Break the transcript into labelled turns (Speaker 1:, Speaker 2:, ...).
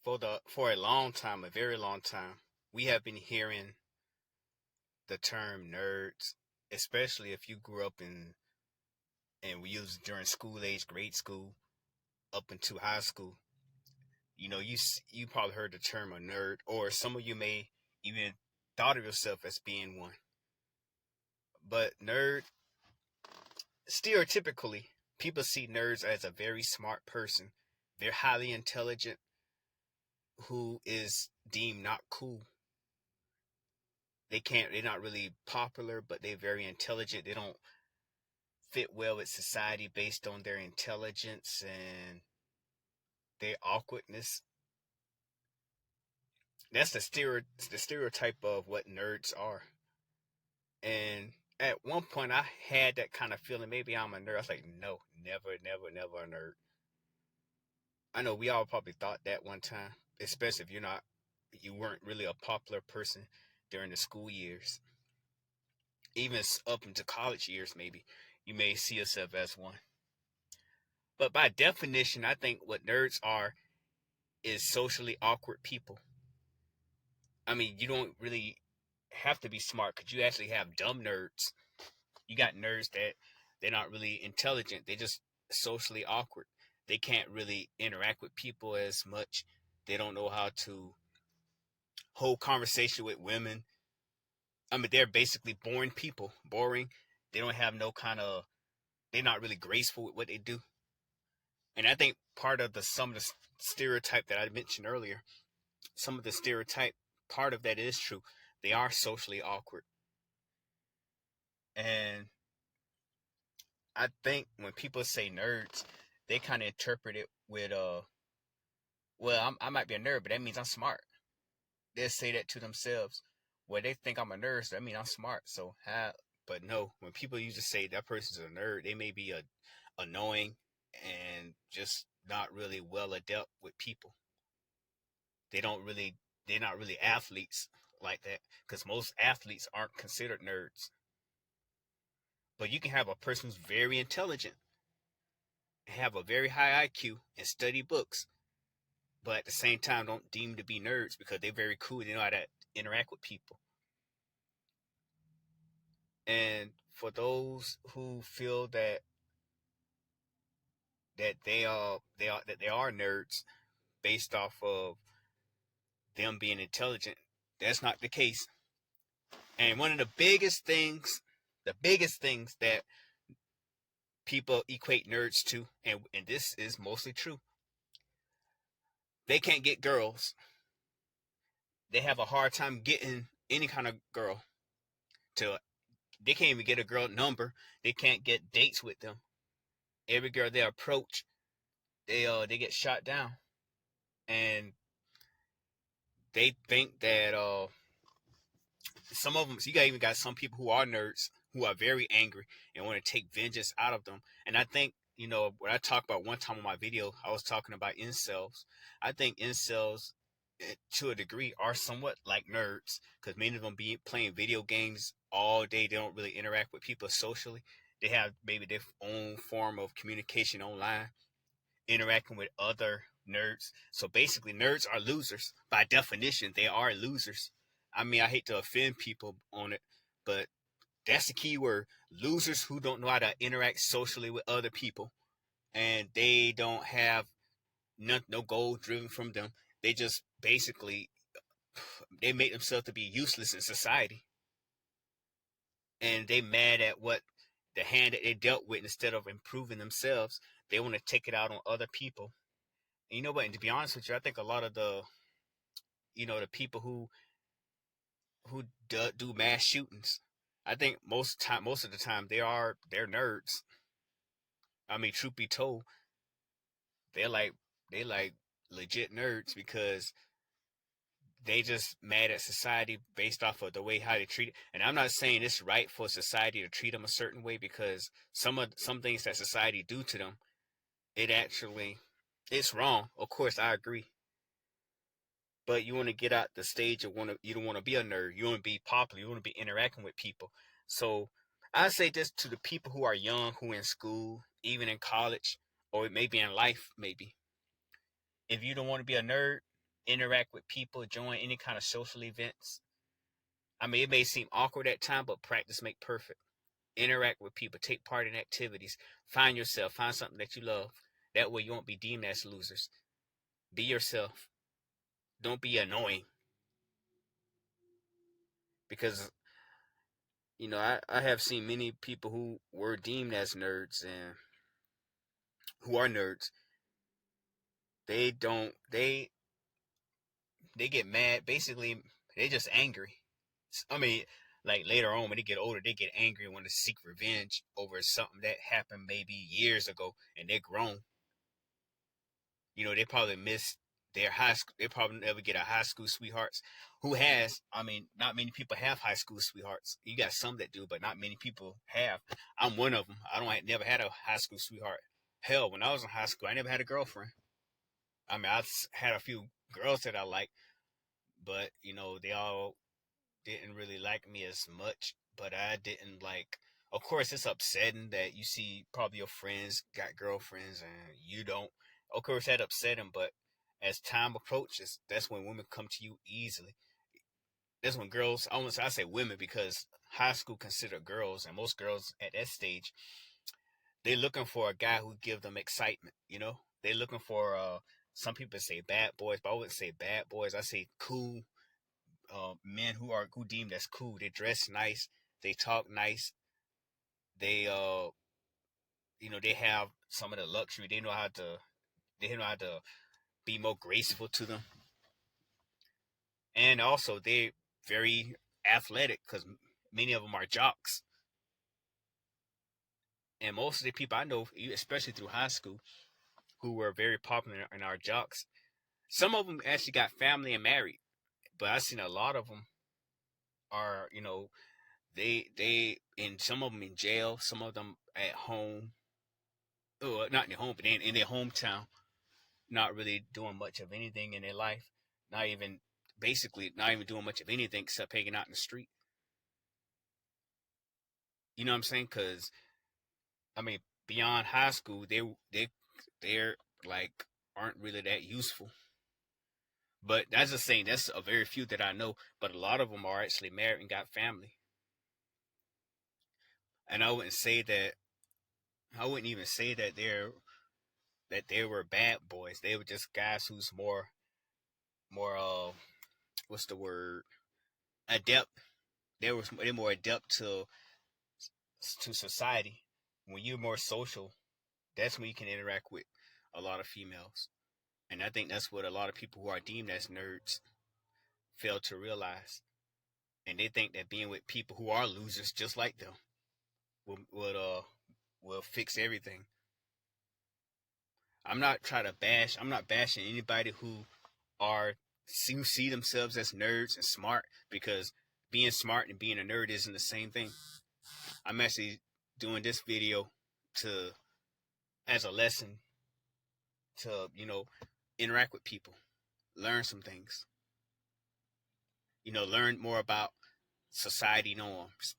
Speaker 1: For a long time, a very long time, we have been hearing the term nerds, especially if you grew up in and we used during school age, grade school, up into high school. You probably heard the term a nerd, or some of you may even thought of yourself as being one. But nerd, stereotypically, people see nerds as a very smart person. They're highly intelligent, who is deemed not cool. They're not really popular, but they're very intelligent. They don't fit well with society based on their intelligence and their awkwardness. That's the stereotype of what nerds are. And at one point, I had that kind of feeling. Maybe I'm a nerd. I was like, no, never, never, never a nerd. I know we all probably thought that one time, especially if you weren't really a popular person during the school years, even up into college years. Maybe you may see yourself as one. But by definition, I think what nerds are is socially awkward people. I mean, you don't really have to be smart because you actually have dumb nerds. You got nerds that they're not really intelligent. They just socially awkward. They can't really interact with people as much. They don't know how to hold conversation with women. I mean, they're basically boring people. Boring. They don't have no kind of. They're not really graceful with what they do. And I think part of some of the stereotype that I mentioned earlier, some of the stereotype part of that is true. They are socially awkward. And I think when people say nerds, they kind of interpret it with I might be a nerd, but that means I'm smart. They'll say that to themselves. Well, they think I'm a nerd, so that means I'm smart. So how? But no, when people usually say that person's a nerd, they may be annoying and just not really well adept with people. They don't really, they're not really athletes like that because most athletes aren't considered nerds. But you can have a person who's very intelligent, have a very high IQ, and study books, but at the same time don't deem to be nerds because they're very cool. They know how to interact with people. And for those who feel that they are nerds based off of them being intelligent, that's not the case. And one of the biggest things that people equate nerds to, and this is mostly true, they can't get girls. They have a hard time getting any kind of girl to. They can't even get a girl number. They can't get dates with them. Every girl they approach, they get shot down, and they think that some of them. So you got even got some people who are nerds who are very angry and want to take vengeance out of them. And I think what I talked about one time on my video, I was talking about incels. I think incels, to a degree, are somewhat like nerds because many of them be playing video games all day. They don't really interact with people socially. They have maybe their own form of communication online, interacting with other nerds. So basically, nerds are losers. By definition, they are losers. I mean, I hate to offend people on it, but that's the key word. Losers who don't know how to interact socially with other people. And they don't have no goal driven from them. They just basically they make themselves to be useless in society. And they mad at what the hand that they dealt with instead of improving themselves. They want to take it out on other people. And you know what? And to be honest with you, I think a lot of the people who do mass shootings, I think most of the time they're nerds. I mean, truth be told, they're like they like legit nerds because they just mad at society based off of the way how they treat it. And I'm not saying it's right for society to treat them a certain way because some things that society do to them, it actually it's wrong. Of course, I agree. But you want to get out the stage of you don't want to be a nerd. You want to be popular. You want to be interacting with people. So I say this to the people who are young, who are in school, even in college, or maybe in life, maybe. If you don't want to be a nerd, interact with people, join any kind of social events. I mean, it may seem awkward at times, but practice make perfect. Interact with people, take part in activities, find yourself, find something that you love. That way you won't be deemed as losers. Be yourself. Don't be annoying. Because, I have seen many people who were deemed as nerds and who are nerds. They get mad. Basically, they just angry. I mean, like later on when they get older, they get angry and want to seek revenge over something that happened maybe years ago, and they're grown. They probably miss their high school. They probably never get a high school sweethearts. Who has? I mean, not many people have high school sweethearts. You got some that do, but not many people have. I'm one of them. Never had a high school sweetheart. Hell, when I was in high school, I never had a girlfriend. I mean, I had a few girls that I liked, but they all didn't really like me as much. But I didn't like. Of course, it's upsetting that you see probably your friends got girlfriends and you don't. Of course, that upset them. But as time approaches, that's when women come to you easily. That's when girls. I say women because high school consider girls, and most girls at that stage, they're looking for a guy who give them excitement. They're looking for. Some people say bad boys, but I wouldn't say bad boys. I say cool men who deemed as cool. They dress nice, they talk nice, they they have some of the luxury. They know how to be more graceful to them, and also they're very athletic because many of them are jocks. And most of the people I know, especially through high school, who were very popular in our jocks, some of them actually got family and married. But I've seen a lot of them are, they and some of them in jail, some of them at home, not in their home, but in their hometown, not really doing much of anything in their life, not even basically not even doing much of anything except hanging out in the street. You know what I'm saying? Because I mean, beyond high school, they're like aren't really that useful. But that's just saying that's a very few that I know. But a lot of them are actually married and got family. And I wouldn't even say that they were bad boys. They were just guys who's more what's the word, adept. They're more adept to society. When you're more social, that's when you can interact with a lot of females. And I think that's what a lot of people who are deemed as nerds fail to realize. And they think that being with people who are losers just like them will fix everything. I'm not bashing anybody are who see themselves as nerds and smart, because being smart and being a nerd isn't the same thing. I'm actually doing this video to as a lesson to interact with people, learn some things, learn more about society norms,